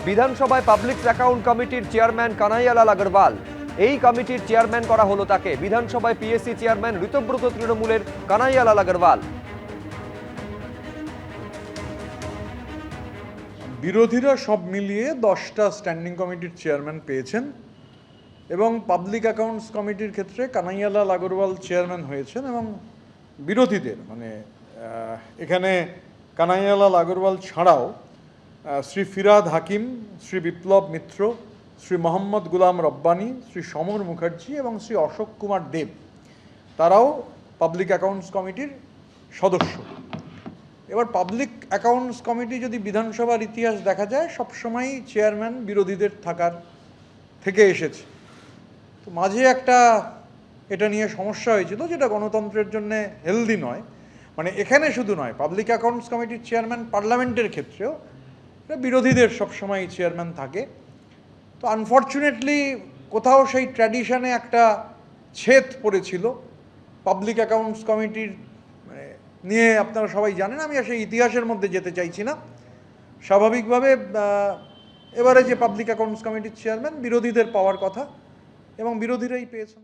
বিধানসভায় public account কমিটির chairman Kanhaiyalal Agarwal. এই কমিটির চেয়ারম্যান করা হলো তাকে। বিধানসভায় পিএসসি চেয়ারম্যান ঋতব্রত তৃণমূলের কানাইয়ালাল আগরওয়াল। বিরোধীরা সব মিলিয়ে 10টা স্ট্যান্ডিং কমিটির চেয়ারম্যান পেয়েছেন এবং পাবলিক অ্যাকাউন্টস কমিটির ক্ষেত্রে কানাইয়ালাল আগরওয়াল চেয়ারম্যান হয়েছেন। এবং বিরোধীদের এখানে কানাইয়ালাল আগরওয়াল ছাড়াও শ্রী ফিরাদ হাকিম, শ্রী বিপ্লব মিত্র, শ্রী মোহাম্মদ গুলাম রব্বানী, শ্রী সমর মুখার্জি এবং শ্রী অশোক কুমার দেব, তারাও পাবলিক অ্যাকাউন্টস কমিটির সদস্য। এবার পাবলিক অ্যাকাউন্টস কমিটি যদি বিধানসভার ইতিহাস দেখা যায়, সবসময়ই চেয়ারম্যান বিরোধীদের থাকার থেকে এসেছে। তো মাঝে এটা নিয়ে সমস্যা হয়েছিল, যেটা গণতন্ত্রের জন্য হেলদি নয়। মানে এখানে শুধু নয়, পাবলিক অ্যাকাউন্টস কমিটির চেয়ারম্যান পার্লামেন্টের ক্ষেত্রেও বিরোধীদের সবসময় চেয়ারম্যান থাকে। তো আনফর্চুনেটলি কোথাও সেই ট্র্যাডিশনে একটা ছেদ পড়েছিল পাবলিক অ্যাকাউন্টস কমিটির নিয়ে। আপনারা সবাই জানেন, আমি সেই ইতিহাসের মধ্যে যেতে চাইছি না। স্বাভাবিকভাবে এবারে যে পাবলিক অ্যাকাউন্টস কমিটির চেয়ারম্যান বিরোধীদের পাওয়ার কথা এবং বিরোধীরাই পেয়েছেন।